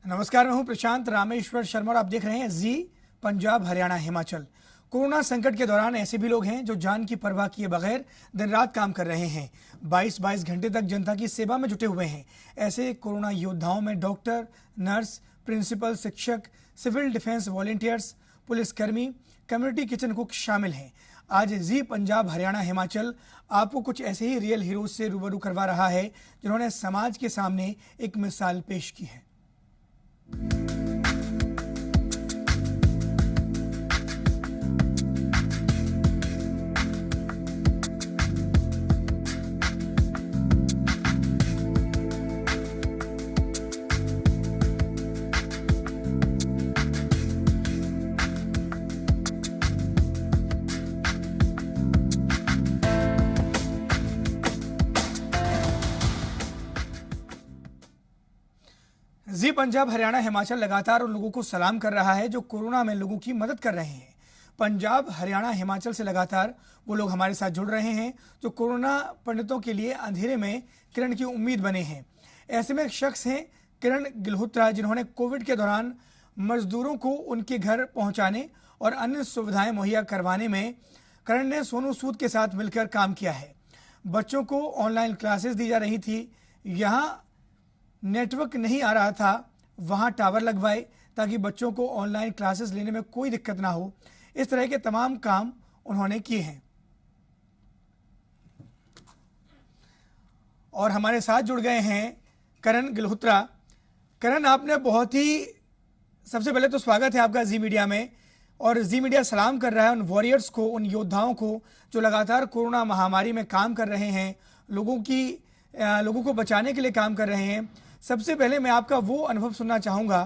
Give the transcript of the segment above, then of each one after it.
नमस्कार, मैं हूं प्रशांत रामेश्वर शर्मा और आप देख रहे हैं जी पंजाब हरियाणा हिमाचल। कोरोना संकट के दौरान ऐसे भी लोग हैं जो जान की परवाह किए बगैर दिन रात काम कर रहे हैं, 22-22 घंटे तक जनता की सेवा में जुटे हुए हैं। ऐसे कोरोना योद्धाओं में डॉक्टर, नर्स, प्रिंसिपल, शिक्षक, सिविल डिफेंस वॉलंटियर्स, पुलिसकर्मी, कम्युनिटी किचन कुक शामिल हैं। आज जी पंजाब हरियाणा हिमाचल आपको कुछ ऐसे ही रियल हीरोज से रूबरू करवा रहा है जिन्होंने समाज के सामने एक मिसाल पेश की है। जी पंजाब हरियाणा हिमाचल लगातार उन लोगों को सलाम कर रहा है जो कोरोना में लोगों की मदद कर रहे हैं। पंजाब हरियाणा हिमाचल से लगातार वो लोग हमारे साथ जुड़ रहे हैं जो कोरोना पीड़ितों के लिए अंधेरे में किरण की उम्मीद बने हैं। ऐसे में एक शख्स हैं किरण गिल्होत्रा, जिन्होंने कोविड के दौरान मजदूरों को उनके घर पहुंचाने और अन्य सुविधाएं मुहैया करवाने में किरण ने सोनू सूद के साथ मिलकर काम किया है। बच्चों को ऑनलाइन क्लासेस दी जा रही थी, यहाँ नेटवर्क नहीं आ रहा था, वहां टावर लगवाए ताकि बच्चों को ऑनलाइन क्लासेस लेने में कोई दिक्कत ना हो। इस तरह के तमाम काम उन्होंने किए हैं। और हमारे साथ जुड़ गए हैं किरण गिल्होत्रा। किरण, आपने बहुत ही, सबसे पहले तो स्वागत है आपका जी मीडिया में। और जी मीडिया सलाम कर रहा है उन वॉरियर्स को, उन योद्धाओं को जो लगातार कोरोना महामारी में काम कर रहे हैं, लोगों को बचाने के लिए काम कर रहे हैं। सबसे पहले मैं आपका वो अनुभव सुनना चाहूँगा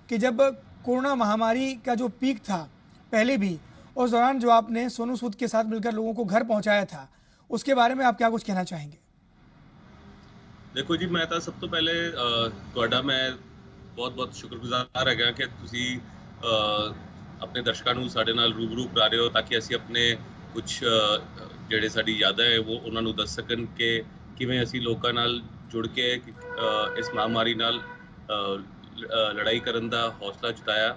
कि जब कोरोना महामारी का जो पीक था पहले भी, उस दौरान जो आपने सोनू सूद के साथ मिलकर लोगों को घर पहुंचाया था, उसके बारे में आप क्या कुछ कहना चाहेंगे? देखो जी, मैं तो सब तो पहले ਤੁਹਾਡਾ मैं बहुत शुक्रगुजार ਹੈਗਾ ਕਿ ਤੁਸੀਂ ਆਪਣੇ ਦਰਸ਼ਕਾਂ ਨੂੰ ਸਾਡੇ ਨਾਲ ਰੂਬਰੂ ਕਰਾ ਰਹੇ ਹੋ ताकि ਅਸੀਂ ਆਪਣੇ ਕੁਝ ਜਿਹੜੇ ਸਾਡੀ ਯਾਦਾਂ ਹੈ ਉਹ ਉਹਨਾਂ ਨੂੰ ਦੱਸ ਸਕਣ ਕਿ ਕਿਵੇਂ ਅਸੀਂ ਲੋਕਾਂ ਨਾਲ ਜੁੜ ਕੇ ਇਸ ਮਹਾਮਾਰੀ ਨਾਲ ਲੜਾਈ ਕਰਨ ਦਾ ਹੌਸਲਾ ਜਤਾਇਆ।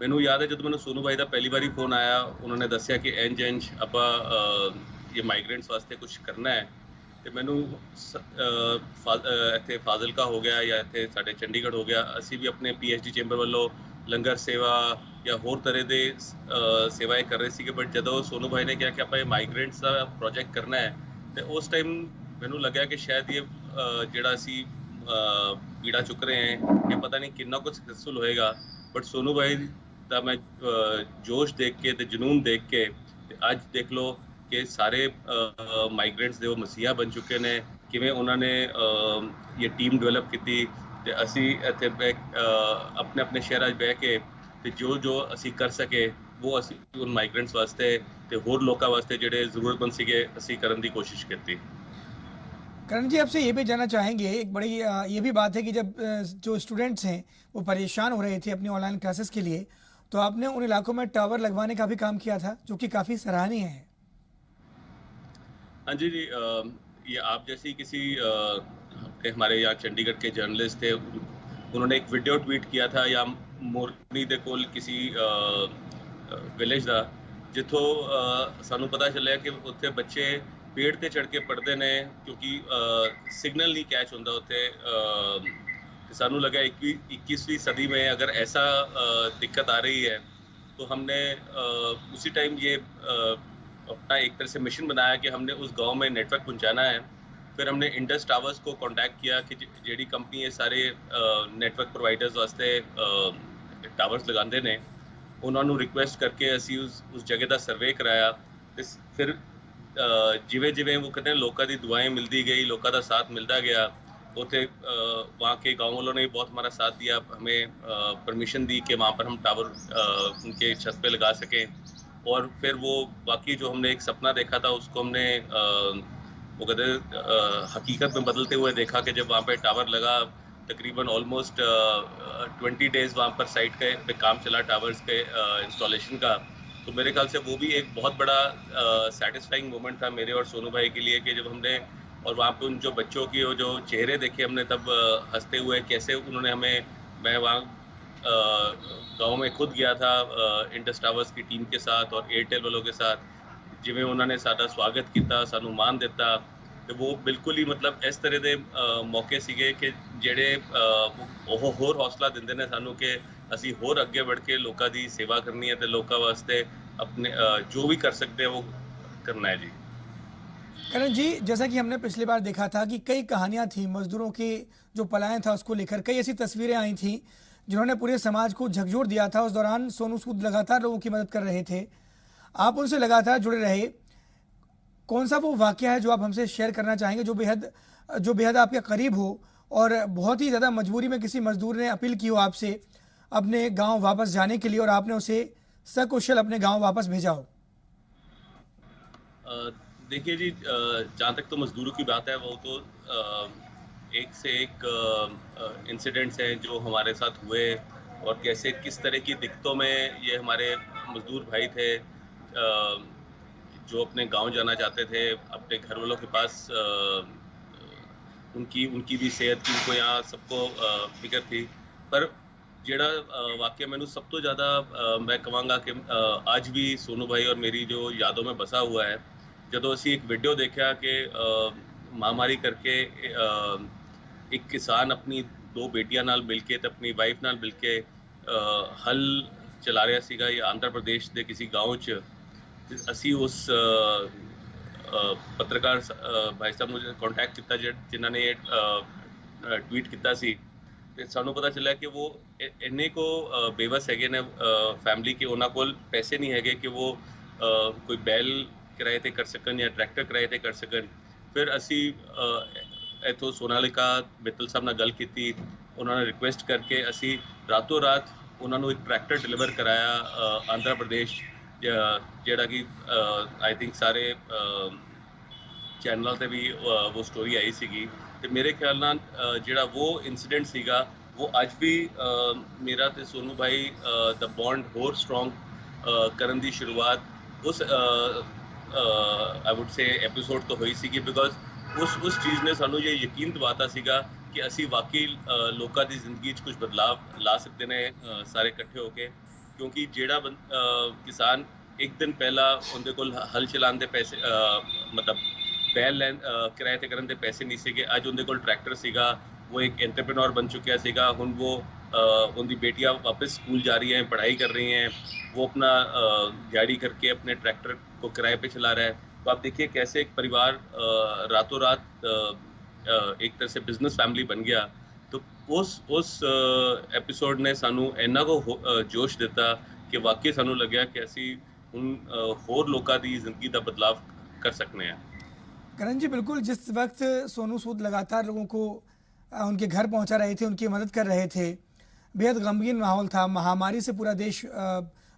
ਮੈਨੂੰ ਯਾਦ ਹੈ ਜਦੋਂ ਮੈਨੂੰ ਸੋਨੂ ਭਾਈ ਦਾ ਪਹਿਲੀ ਵਾਰੀ ਫੋਨ ਆਇਆ, ਉਹਨਾਂ ਨੇ ਦੱਸਿਆ ਕਿ ਇੰਜ ਆਪਾਂ ਇਹ ਮਾਈਗ੍ਰੈਂਟਸ ਵਾਸਤੇ ਕੁਝ ਕਰਨਾ ਹੈ ਤੇ ਮੈਨੂੰ ਇੱਥੇ ਫਾਜ਼ਿਲਕਾ ਹੋ ਗਿਆ ਜਾਂ ਇੱਥੇ ਸਾਡੇ ਚੰਡੀਗੜ੍ਹ ਹੋ ਗਿਆ, ਅਸੀਂ ਵੀ ਆਪਣੇ PhD ਚੈਂਬਰ ਵੱਲੋਂ ਲੰਗਰ ਸੇਵਾ ਜਾਂ ਹੋਰ ਤਰ੍ਹਾਂ ਦੇ ਸੇਵਾएं ਕਰ ਰਹੇ ਸੀਗੇ। ਬਟ ਜਦੋਂ ਸੋਨੂ ਭਾਈ ਨੇ ਕਿਹਾ ਕਿ ਆਪਾਂ ਇਹ ਮਾਈਗ੍ਰੈਂਟਸ ਦਾ ਪ੍ਰੋਜੈਕਟ ਕਰਨਾ ਹੈ ਤੇ ਉਸ ਟਾਈਮ ਮੈਨੂੰ ਲੱਗਿਆ ਕਿ ਸ਼ਾਇਦ ਇਹ ਜਿਹੜਾ ਅਸੀਂ ਪੀੜਾ ਚੁੱਕ ਰਹੇ ਹਾਂ ਇਹ ਪਤਾ ਨਹੀਂ ਕਿੰਨਾ ਕੁ ਸਕਸੈਸਫੁਲ ਹੋਏਗਾ। ਬਟ ਸੋਨੂ ਭਾਈ ਦਾ ਮੈਂ ਜੋਸ਼ ਦੇਖ ਕੇ ਤੇ ਜਨੂਨ ਦੇਖ ਕੇ ਤੇ ਅੱਜ ਦੇਖ ਲਓ ਕਿ ਸਾਰੇ ਮਾਈਗ੍ਰੈਂਟਸ ਦੇ ਉਹ ਮਸੀਹਾ ਬਣ ਚੁੱਕੇ ਨੇ। ਕਿਵੇਂ ਉਹਨਾਂ ਨੇ ਇਹ ਟੀਮ ਡਿਵੈਲਪ ਕੀਤੀ ਤੇ ਅਸੀਂ ਇੱਥੇ ਆਪਣੇ ਆਪਣੇ ਸ਼ਹਿਰਾਂ 'ਚ ਬਹਿ ਕੇ ਤੇ ਜੋ ਅਸੀਂ ਕਰ ਸਕੇ ਉਹ ਅਸੀਂ ਉਨ ਮਾਈਗ੍ਰੈਂਟਸ ਵਾਸਤੇ ਤੇ ਹੋਰ ਲੋਕਾਂ ਵਾਸਤੇ ਜਿਹੜੇ ਜ਼ਰੂਰਤਮੰਦ ਸੀਗੇ ਅਸੀਂ ਕਰਨ ਦੀ ਕੋशिश ਕੀਤੀ। करण जी, आपसे ये भी जानना चाहेंगे, एक बड़ी ये भी बात है कि जब जो स्टूडेंट्स हैं वो परेशान हो रहे थे अपनी ऑनलाइन क्लासेस के लिए, तो आपने उन इलाकों में टावर लगवाने का भी काम किया था जो कि काफ़ी सराहनीय है। हाँ जी, ये आप जैसे किसी हमारे यहाँ चंडीगढ़ के जर्नलिस्ट थे, उन्होंने एक वीडियो ट्वीट किया था या मोरनी दे कोल किसी विलेज का जिथों सानू पता चलिया कि उत्थे बच्चे पेड़ ते चढ़ के पढ़ते ने क्योंकि सिग्नल नहीं कैच होता उत्थे। सानू लगा 21वीं सदी में अगर ऐसा दिक्कत आ रही है तो हमने उसी टाइम ये अपना एक तरह से मिशन बनाया कि हमने उस गांव में नेटवर्क पहुंचाना है। फिर हमने इंडस टावर्स को कांटेक्ट किया कि जेडी कंपनी ये सारे नेटवर्क प्रोवाइडर्स वास्ते टावर्स लगाते ने, उन्होंने रिक्वेस्ट करके असी उस जगह का सर्वे कराया। फिर जिवें जिवें वो कहते हैं लोगों की दुआएं मिलती गई, लोगों का साथ मिलता गया। उसे वहाँ के गाँव वालों ने बहुत हमारा साथ दिया, हमें परमिशन दी कि वहाँ पर हम टावर उनके छत पे लगा सकें। और फिर वो बाकी जो हमने एक सपना देखा था उसको हमने वो कहते हकीकत में बदलते हुए देखा कि जब वहाँ पे टावर लगा तकरीबन ऑलमोस्ट 20 डेज़ वहाँ पर साइट पे काम चला टावर्स के इंस्टॉलेशन का। तो मेरे ख्याल से वो भी एक बहुत बड़ा सेटिस्फाइंग मोमेंट था मेरे और सोनू भाई के लिए कि जब हमने और वहाँ पे उन जो बच्चों की जो चेहरे देखे हमने तब हंसते हुए कैसे उन्होंने हमें मैं वहाँ गांव में खुद गया था इंडस टावर्स की टीम के साथ और एयरटेल वालों के साथ, जिमें उन्होंने साਡਾ स्वागत किया, सानू मान दिता। ਤੇ वो बिल्कुल ही मतलब इस तरह ਦੇ ਮੌਕੇ ਸੀਗੇ ਕਿ ਜਿਹੜੇ ਉਹ ਹੋਰ ਹੌਸਲਾ ਦਿੰਦੇ ਨੇ ਸਾਨੂੰ ਕਿ ਅਸੀਂ ਹੋਰ ਅੱਗੇ बढ़ के ਲੋਕਾਂ ਦੀ ਸੇਵਾ ਕਰਨੀ ਹੈ ਤੇ ਲੋਕਾਂ ਵਾਸਤੇ अपने जो भी कर सकते हैं वो करना है जी। करण जी, जैसा कि हमने पिछली बार देखा था कि कई कहानियां थी मजदूरों की जो पलायन था उसको लेकर, कई ऐसी तस्वीरें आई थी जिन्होंने पूरे समाज को झकझोर दिया था। उस दौरान सोनू सूद लगातार लोगों की मदद कर रहे थे, आप उनसे लगातार जुड़े रहे। कौन सा वो वाकया है जो आप हमसे शेयर करना चाहेंगे जो बेहद आपके करीब हो और बहुत ही ज़्यादा मजबूरी में किसी मजदूर ने अपील की हो आपसे अपने गांव वापस जाने के लिए और आपने उसे सकुशल अपने गांव वापस भेजा हो? देखिए जी, जहाँ तक तो मजदूरों की बात है वो तो एक से एक इंसिडेंट्स हैं जो हमारे साथ हुए और कैसे किस तरह की दिक्कतों में ये हमारे मजदूर भाई थे जो अपने गांव जाना चाहते थे, अपने घर वालों के पास उनकी भी सेहत की उनको यहाँ सबको फिक्र थी। पर ਜਿਹੜਾ वाकया मैंने सब तो ज़्यादा मैं कहांगा कि आज भी सोनू भाई और मेरी जो यादों में बसा हुआ है, ਜਦੋਂ ਅਸੀਂ एक वीडियो देखा कि महामारी करके एक किसान अपनी 2 बेटियां नाल मिल के ते अपनी वाइफ नाल मिल के हल चला ਰਿਹਾ ਸੀਗਾ ਇਹ ਆਂਧਰਾ ਪ੍ਰਦੇਸ਼ ਦੇ ਕਿਸੇ गाँव 'ਚ। ਅਸੀਂ ਉਸ ਪੱਤਰਕਾਰ ਭਾਈ ਸਾਹਿਬ ਨੂੰ ਕੰਟੈਕਟ ਕੀਤਾ ਜਿਨ੍ਹਾਂ ਨੇ ਟਵੀਟ ਕੀਤਾ ਸੀ ਤੇ ਸਾਨੂੰ ਪਤਾ ਚੱਲਿਆ ਕਿ ਉਹ ਇੰਨੇ ਕੋ ਬੇਵਸ ਹੈਗੇ ਨੇ ਫੈਮਿਲੀ ਕਿ ਉਹਨਾਂ ਕੋਲ ਪੈਸੇ ਨਹੀਂ ਹੈਗੇ ਕਿ ਉਹ ਕੋਈ ਬੈਲ ਕਿਰਾਏ ਤੇ ਕਰ ਸਕਣ ਜਾਂ ਟਰੈਕਟਰ ਕਿਰਾਏ ਤੇ ਕਰ ਸਕਣ। ਫਿਰ ਅਸੀਂ ਇੱਥੋਂ ਸੋਨਾਲਿਕਾ ਮਿੱਤਲ ਸਾਹਿਬ ਨਾਲ ਗੱਲ ਕੀਤੀ, ਉਹਨਾਂ ਨੇ ਰਿਕੁਐਸਟ ਕਰਕੇ ਅਸੀਂ ਰਾਤੋਂ ਰਾਤ ਉਹਨਾਂ ਨੂੰ ਇੱਕ ਟਰੈਕਟਰ ਡਿਲੀਵਰ ਕਰਾਇਆ ਆਂਧਰਾ ਪ੍ਰਦੇਸ਼, ਜਿਹੜਾ ਕਿ ਆਈ ਥਿੰਕ ਸਾਰੇ ਚੈਨਲਾਂ ਤੇ ਵੀ ਉਹ ਸਟੋਰੀ ਆਈ ਸੀਗੀ। ਤੇ ਮੇਰੇ ਖਿਆਲ ਨਾਲ ਜਿਹੜਾ ਉਹ ਇਨਸੀਡੈਂਟ ਸੀਗਾ ਉਹ ਅੱਜ ਵੀ ਮੇਰਾ ਤੇ ਸੋਨੂ ਭਾਈ ਦਾ ਬੌਂਡ ਹੋਰ ਸਟਰੋਂਗ ਕਰਨ ਦੀ ਸ਼ੁਰੂਆਤ ਉਸ आई वुड से एपिसोड तो हुई ਸੀਗੀ ਬਿਕੋਜ਼ ਉਸ ਚੀਜ਼ ਨੇ ਸਾਨੂੰ ਇਹ ਯਕੀਨ ਦਿਵਾਤਾ ਸੀਗਾ ਕਿ ਅਸੀਂ ਵਾਕਈ ਲੋਕਾਂ ਦੀ ਜ਼ਿੰਦਗੀ 'ਚ ਕੁਝ ਬਦਲਾਵ ਲਾ ਸਕਦੇ ਨੇ ਸਾਰੇ ਇਕੱਠੇ ਹੋ ਕੇ। ਕਿਉਂਕਿ ਜਿਹੜਾ ਕਿਸਾਨ ਇੱਕ ਦਿਨ ਪਹਿਲਾਂ ਉਹਦੇ ਕੋਲ ਹਲ ਚਲਾਉਣ ਦੇ ਪੈਸੇ ਮਤਲਬ ਬੈਲ ਕਿਰਾਏ ਤੇ ਕਰਨ ਦੇ ਪੈਸੇ ਨਹੀਂ ਸੀਗੇ, ਅੱਜ ਉਹਦੇ ਕੋਲ ਟਰੈਕਟਰ ਸੀਗਾ, वो एक एंटरप्रेन्योर बन चुका ਸੀਗਾ। ਹੁਣ वो उनकी बेटियां वापस स्कूल जा रही हैं, पढ़ाई कर रही हैं, वो अपना गाड़ी करके अपने ट्रैक्टर को किराए पे चला रहा है। तो आप देखिए कैसे एक परिवार रातों रात एक तरह से बिजनेस फैमिली बन गया। तो उस एपिसोड ने सानू इन्ना को जोश दिता कि वाकई सानू लग्या कि असी उन होर लोगों की जिंदगी का बदलाव कर सकते हैं। करण जी, बिल्कुल जिस वक्त सोनू सूद लगातार लोगों को उनके घर पहुंचा रहे थे, उनकी मदद कर रहे थे, बेहद गमगीन माहौल था, महामारी से पूरा देश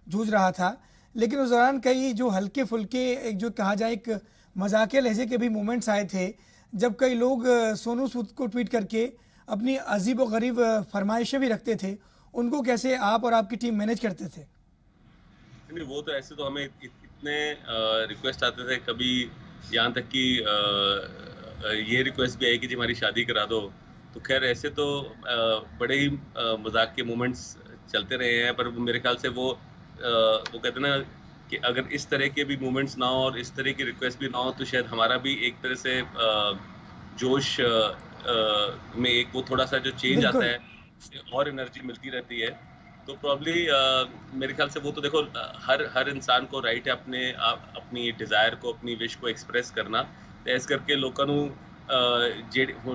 जूझ रहा था, लेकिन उस दौरान कई जो हल्के फुल्के एक जो कहा जाए एक मजाकिया लहजे के भी मोमेंट्स आए थे जब कई लोग सोनू सूद को ट्वीट करके अपनी अजीब व गरीब फरमाइशें भी रखते थे। उनको कैसे आप और आपकी टीम मैनेज करते थे? नहीं, वो तो ऐसे तो हमें इतने रिक्वेस्ट आते थे, कभी यहाँ तक कि ये रिक्वेस्ट भी आई कि जी हमारी शादी करा दो। तो खैर ऐसे तो बड़े ही मजाक के मोमेंट्स चलते रहे हैं, पर मेरे ख्याल से वो कहते ना कि अगर इस तरह के भी मोमेंट्स ना हो और इस तरह की रिक्वेस्ट भी ना हो तो शायद हमारा भी एक तरह से जोश में एक वो थोड़ा सा जो चेंज आता है और एनर्जी मिलती रहती है। तो प्रॉब्ली मेरे ख्याल से वो तो देखो हर इंसान को राइट है अपनी डिज़ायर को, अपनी विश को एक्सप्रेस करना। तो इस करके लोगों ਨੂੰ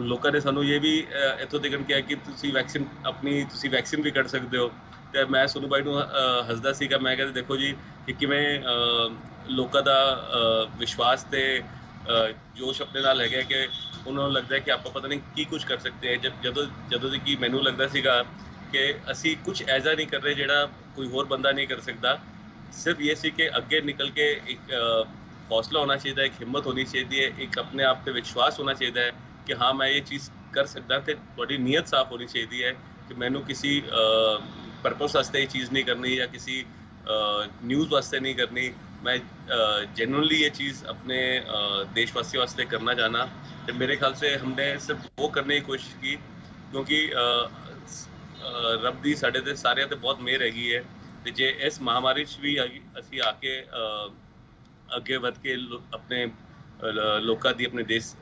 ਲੋਕਾਂ ਨੇ ਸਾਨੂੰ ਇਹ ਵੀ ਇੱਥੋਂ ਤੱਕ ਕਿਹਾ ਕਿ ਤੁਸੀਂ ਵੈਕਸੀਨ ਵੀ ਕੱਢ ਸਕਦੇ ਹੋ। ਤੇ ਮੈਂ ਸੋਨੂ ਬਾਈ ਨੂੰ ਹੱਸਦਾ ਸੀਗਾ, ਮੈਂ ਕਹਿੰਦਾ ਦੇਖੋ ਜੀ ਕਿ ਕਿਵੇਂ ਲੋਕਾਂ ਦਾ ਵਿਸ਼ਵਾਸ ਤੇ ਜੋਸ਼ ਆਪਣੇ ਨਾਲ ਹੈਗਾ ਕਿ ਉਹਨਾਂ ਨੂੰ ਲੱਗਦਾ ਕਿ ਆਪਾਂ ਪਤਾ ਨਹੀਂ ਕੀ ਕੁਝ ਕਰ ਸਕਦੇ ਹਾਂ। ਜਦੋਂ ਕਿ ਮੈਨੂੰ ਲੱਗਦਾ ਸੀਗਾ ਕਿ ਅਸੀਂ ਕੁਝ ਐਜ਼ਾ ਨਹੀਂ ਕਰ ਰਹੇ ਜਿਹੜਾ ਕੋਈ ਹੋਰ ਬੰਦਾ ਨਹੀਂ ਕਰ ਸਕਦਾ। ਸਿਰਫ ਇਹ ਸੀ ਕਿ ਅੱਗੇ ਨਿਕਲ ਕੇ ਇੱਕ हौसला होना चाहिए, एक हिम्मत होनी चाहिए, एक अपने आप पे विश्वास होना चाहिए कि हाँ मैं ये चीज़ कर सकता। तो थोड़ी नीयत साफ होनी चाहिए कि मैंने किसी परपस वास्ते ये चीज़ नहीं करनी या किसी न्यूज़ वास्ते नहीं करनी। मैं जेन्युइनली ये चीज़ अपने देशवासियों वास्ते करना चाहना। तो मेरे ख्याल से हमने सिर्फ वो करने की कोशिश की, क्योंकि ਰੱਬ ਦੀ ਸਾਡੇ ਤੇ ਸਾਰਿਆਂ ਤੇ ਬਹੁਤ ਮਿਹਰ ਹੈਗੀ ਹੈ ਤੇ ਜੇ ਇਸ ਮਹਾਮਾਰੀ 'ਚ ਵੀ ਅਸੀਂ ਆ ਕੇ ਅੱਗੇ ਵੱਧ ਕੇ ਆਪਣੇ ਲੋਕਾਂ ਦੀ ਆਪਣੇ ਦੇਸ਼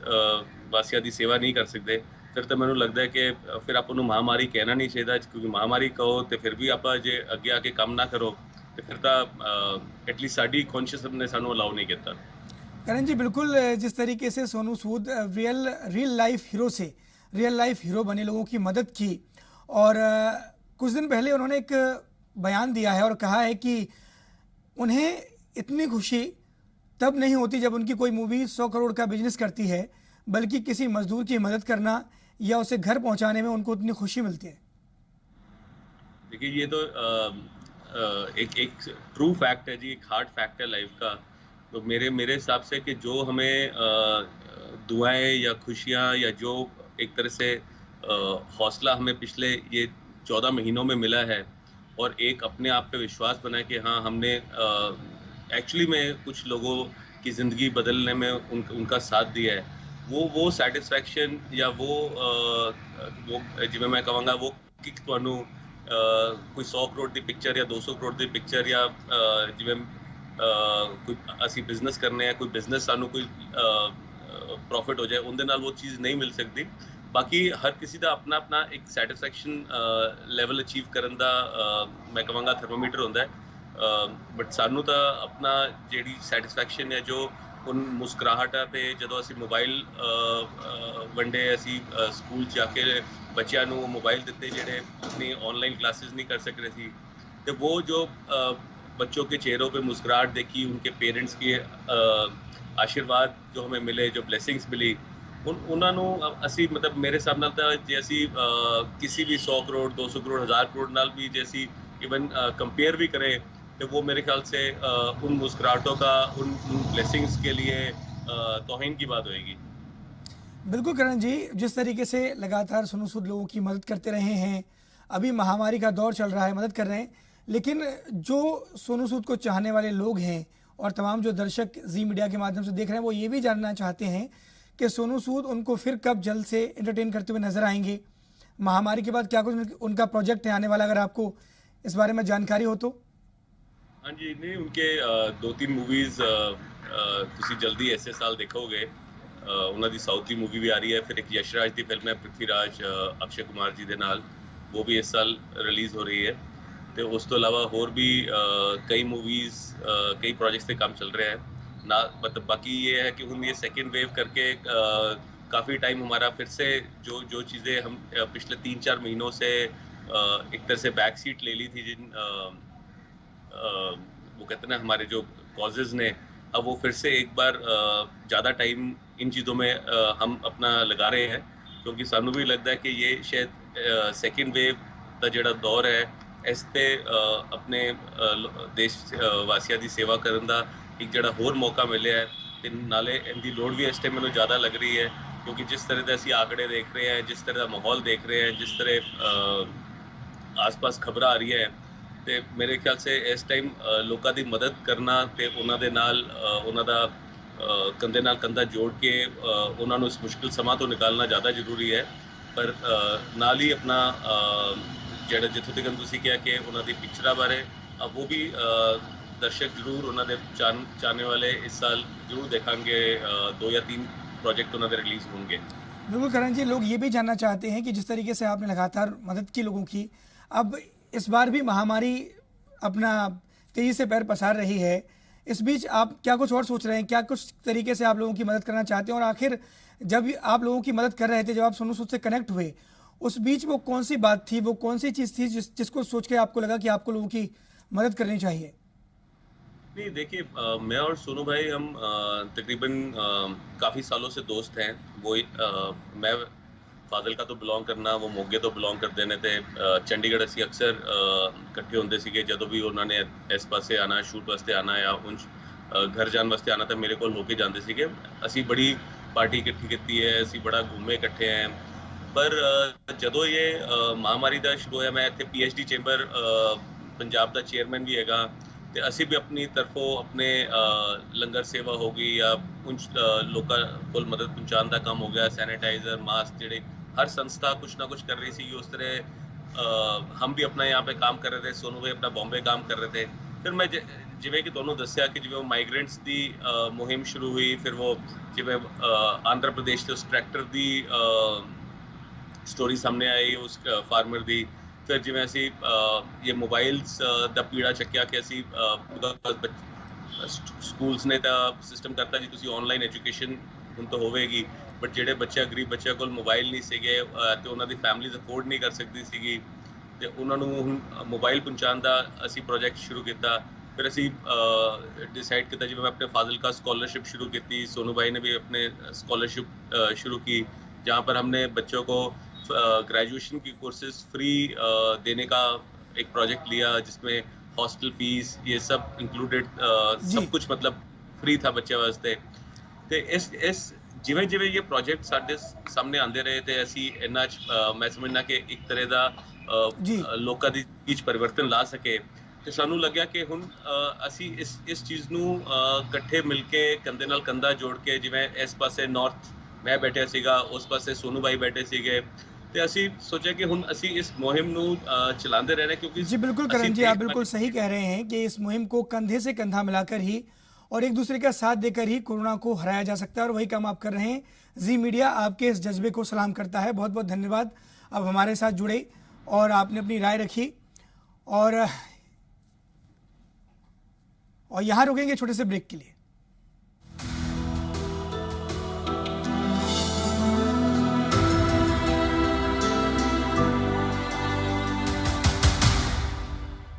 ਵਾਸੀਆਂ ਦੀ ਸੇਵਾ ਨਹੀਂ ਕਰ ਸਕਦੇ ਫਿਰ ਤਾਂ ਮੈਨੂੰ ਲੱਗਦਾ ਹੈ ਕਿ ਫਿਰ ਆਪਾਂ ਨੂੰ ਮਹਾਮਾਰੀ ਕਹਿਣਾ ਨਹੀਂ ਚਾਹੀਦਾ ਕਿਉਂਕਿ ਮਹਾਮਾਰੀ ਕਹੋ ਤੇ ਫਿਰ ਵੀ ਆਪਾਂ ਜੇ ਅੱਗੇ ਆ ਕੇ ਕੰਮ ਨਾ ਕਰੋ ਤੇ ਫਿਰ ਤਾਂ ਐਟਲੀਸਟ ਸਾਡੀ ਕੌਨਸ਼ੀਅਸ ਨੇ ਸਾਨੂੰ ਅਲਾਉ ਨਹੀਂ ਕੀਤਾ। करण जी बिल्कुल, जिस तरीके से Sonu Sood real life hero बने लोगों की मदद की और कुछ दिन पहले उन्होंने एक बयान दिया है और कहा है कि उन्हें इतनी खुशी तब नहीं होती जब उनकी कोई मूवी 100 करोड़ का बिजनेस करती है, बल्कि किसी मजदूर की मदद करना या उसे घर पहुंचाने में उनको उतनी खुशी मिलती है। देखिए ये तो एक ट्रू फैक्ट है जी, एक हार्ड फैक्ट है लाइफ का। तो मेरे हिसाब से कि जो हमें दुआएं या खुशियां या जो एक तरह से हौसला हमें पिछले ये 14 महीनों में मिला है और एक अपने आप पे विश्वास बना कि हाँ हमने एक्चुअली में कुछ लोगों की ज़िंदगी बदलने में उनका साथ दिया है, वो सैटिस्फैक्शन या वो जिवें मैं कहूँगा वो किक तुहानू कोई 100 करोड़ की पिक्चर या 200 करोड़ की पिक्चर या जिवें कोई असी बिजनेस करने हैं, कोई बिजनेस सानू कोई प्रॉफिट हो जाए उनके नाल वो चीज़ नहीं मिल सकती। बाकी हर किसी का अपना अपना एक सैटिस्फैक्शन लैवल अचीव करने का मैं कहूँगा थर्मोमीटर होता है, बट सानू तो अपना जी सैटिस्फैक्शन है जो उन मुस्कुराहटा पे जो असी मोबाइल वनडे असी स्कूल जाके बच्चों को मोबाइल दिते जेडे अपनी ऑनलाइन क्लासेस नहीं कर सक रहे थे, तो वो जो बच्चों के चेहरों पे मुस्कुराहट देखी, उनके पेरेंट्स के आशीर्वाद जो हमें मिले, जो ब्लेसिंग्स मिली उन्होंने असी मतलब मेरे हिसाब नाल तां जे असी किसी भी 100 करोड़ 200 करोड़ 1000 करोड़ नाल भी जे असी इवन कंपेयर भी करें तो वो मेरे ख्याल से उन मुस्कुराहटों का उन ब्लेसिंग्स के लिए तौहीन की बात होएगी। बिल्कुल करण जी, जिस तरीके से लगातार सोनू सूद लोगों की मदद करते रहे हैं, अभी महामारी का दौर चल रहा है, मदद कर रहे हैं, लेकिन जो सोनू सूद को चाहने वाले लोग हैं और तमाम जो दर्शक जी मीडिया के माध्यम से देख रहे हैं वो ये भी जानना चाहते हैं कि सोनू सूद उनको फिर कब जल्द से एंटरटेन करते हुए नजर आएंगे, महामारी के बाद क्या कुछ उनका प्रोजेक्ट है आने वाला, अगर आपको इस बारे में जानकारी हो तो। हाँ जी, नहीं उनके 2-3 मूवीज़ तुसी जल्दी ऐसे साल देखोगे, उन्होंने दी साउथ की मूवी भी आ रही है, फिर एक यशराज की फिल्म है पृथ्वीराज अक्षय कुमार जी के नाल, वो भी इस साल रिलीज़ हो रही है। तो उस तो अलावा होर भी कई मूवीज़ कई प्रोजेक्ट्स पे काम चल रहे हैं ना, मतलब बाकी ये है कि हम ये सेकेंड वेव करके काफ़ी टाइम हमारा फिर से जो चीज़ें हम पिछले 3-4 महीनों से एक तरह से बैक सीट ले ली थी, जिन वो कहते हैं ना हमारे जो कॉजेज़ ने, अब वो फिर से एक बार ज़्यादा टाइम इन चीज़ों में हम अपना लगा रहे हैं, क्योंकि सानू भी लगता है कि ये शायद सेकेंड वेव का जोड़ा दौर है इस ते अपने देश वासियों की सेवा करने का एक जोड़ा होर मौका मिले है, तो नाले इनकी लोड़ भी इस टाइम मैंने ज़्यादा लग रही है, क्योंकि जिस तरह के असी आंकड़े देख रहे हैं, जिस तरह का माहौल देख रहे हैं, जिस तरह आस पास खबर आ रही है, तो मेरे ख्याल से इस टाइम लोगों की मदद करना तो उन्होंने नाल उन्हों का कंधे नाल कंधा जोड़ के उन्होंने इस मुश्किल समा तो निकालना ज़्यादा जरूरी है, पर नाल ही अपना ਜਿਹੜਾ ਜਿੱਥੋਂ ਤੱਕ ਤੁਸੀਂ ਕਿਹਾ कि उन्होंने पिक्चर बारे वो भी दर्शक जरूर उन्होंने चाहने वाले इस साल जरूर देखेंगे, 2 या 3 प्रोजेक्ट उन्होंने रिलीज होंगे। बिल्कुल करण जी, लोग ये भी जानना चाहते हैं कि जिस तरीके से आपने लगातार मदद की लोगों की, अब इस बार भी महामारी अपना तेजी से पैर पसार रही है, इस बीच आप क्या कुछ और सोच रहे हैं, क्या कुछ तरीके से आप लोगों की मदद करना चाहते हैं, और आखिर जब आप लोगों की मदद कर रहे थे, जब आप सोनू सूद से कनेक्ट हुए, उस बीच वो कौन सी बात थी, वो कौन सी चीज़ थी जिसको सोच के आपको लगा कि आपको लोगों की मदद करनी चाहिए? नहीं देखिए, मैं और सोनू भाई हम तकरीबन काफ़ी सालों से दोस्त हैं। वो मैं फाजिलका तो बिलोंग करना, वो मोगे तो बिलोंग करते ने, ते चंडीगढ़ असी अक्सर इकट्ठे होंदे सीगे, जदों भी उन्होंने इस पासे आना, शूट वास्ते आना या उन घर जाने वास्ते आना, तो मेरे को होके जाते सीगे। असी बड़ी पार्टी इकट्ठी की है, असी बड़ा घूमे इकट्ठे हैं, पर जदों ये महामारी का शुरू होया, मैं इत्थे PhD चैंबर पंजाब का चेयरमैन भी हैगा, तो असी भी अपनी तरफों अपने लंगर सेवा हो गई या उन लोगों को मदद पहुँचाने का काम हो गया, सैनिटाइजर मास्क जेडे हर संस्था कुछ ना कुछ कर रही सी, उस तरह हम भी अपना यहाँ पे काम कर रहे थे, सोनू भाई अपना बॉम्बे काम कर रहे थे। फिर मैं जिਵੇਂ कि ਤੁਹਾਨੂੰ ਦੱਸਿਆ ਕਿ ਜਿਵੇਂ ਉਹ ਮਾਈਗ੍ਰੈਂਟਸ ਦੀ ਮੁਹਿੰਮ ਸ਼ੁਰੂ ਹੋਈ, ਫਿਰ ਉਹ ਜਿਵੇਂ ਆਂਧਰਾ ਪ੍ਰਦੇਸ਼ ਤੇ ਉਸ ਟਰੈਕਟਰ ਦੀ ਸਟੋਰੀ ਸਾਹਮਣੇ ਆਈ ਉਸ ਫਾਰਮਰ ਦੀ। ਫਿਰ ਜਿਵੇਂ ਅਸੀਂ ਇਹ ਮੋਬਾਈਲਸ ਦਾ ਪੀੜਾ ਚੱਕਿਆ ਕਿ ਅਸੀਂ ਸਕੂਲਸ ਨੇ ਤਾਂ ਸਿਸਟਮ ਕਰਤਾ ਜੀ ਤੁਸੀਂ ਆਨਲਾਈਨ ਐਜੂਕੇਸ਼ਨ ਹੁਣ ਤਾਂ ਹੋਵੇਗੀ, ਬਟ ਜਿਹੜੇ ਗਰੀਬ ਬੱਚਿਆਂ ਕੋਲ ਮੋਬਾਈਲ ਨਹੀਂ ਸੀਗੇ ਤੇ ਉਹਨਾਂ ਦੀ ਫੈਮਿਲੀਜ਼ ਅਫੋਰਡ ਨਹੀਂ ਕਰ ਸਕਦੀ ਸੀਗੀ, ਤੇ ਉਹਨਾਂ ਨੂੰ ਹੁਣ ਮੋਬਾਈਲ ਪਹੁੰਚਾਉਣ ਦਾ ਅਸੀਂ ਪ੍ਰੋਜੈਕਟ ਸ਼ੁਰੂ ਕੀਤਾ। फिर असी डिसाइड किया जिवें मैं अपने फाजिलका स्कॉलरशिप शुरू की, सोनू भाई ने भी अपने स्कॉलरशिप शुरू की, जहाँ पर हमने बच्चों को ग्रेजुएशन की कोर्सेज फ्री देने का एक प्रोजेक्ट लिया, जिसमें हॉस्टल फीस ये सब इंक्लूडेड, सब कुछ मतलब फ्री था बच्चे वास्ते। ते इस जिवें जिवें ये प्रोजेक्ट साडे सामने आंदे रहे ते असी इन्ना मैं समझना कि एक तरह का लोकां दी विच परिवर्तन ला सके। ਤੇ ਸਾਨੂੰ ਲੱਗਿਆ ਕਿ ਹੁਣ ਅਸੀਂ ਇਸ ਚੀਜ਼ ਨੂੰ ਇਕੱਠੇ ਮਿਲ ਕੇ ਕੰਧੇ ਨਾਲ ਕੰਧਾ ਜੋੜ ਕੇ, ਜਿਵੇਂ ਇਸ ਪਾਸੇ ਨਾਰਥ ਮੈਂ ਬੈਠਿਆ ਸੀਗਾ, ਉਸ ਪਾਸੇ ਸੋਨੂ ਭਾਈ ਬੈਠੇ ਸੀਗੇ, ਤੇ ਅਸੀਂ ਸੋਚਿਆ ਕਿ ਹੁਣ ਅਸੀਂ ਇਸ ਮੁਹਿੰਮ ਨੂੰ ਚਲਾਉਂਦੇ रहना, क्योंकि जी बिल्कुल करण जी, आप बिल्कुल सही कह रहे हैं कि इस मुहिम को कंधे से कंधा मिलाकर ही और एक दूसरे का साथ देकर ही कोरोना को हराया जा सकता है, और वही काम आप कर रहे हैं। जी मीडिया आपके इस जज्बे को सलाम करता है, बहुत बहुत धन्यवाद। अब हमारे साथ जुड़े और आपने अपनी राय रखी, और यहाँ रुकेंगे छोटे से ब्रेक के लिए।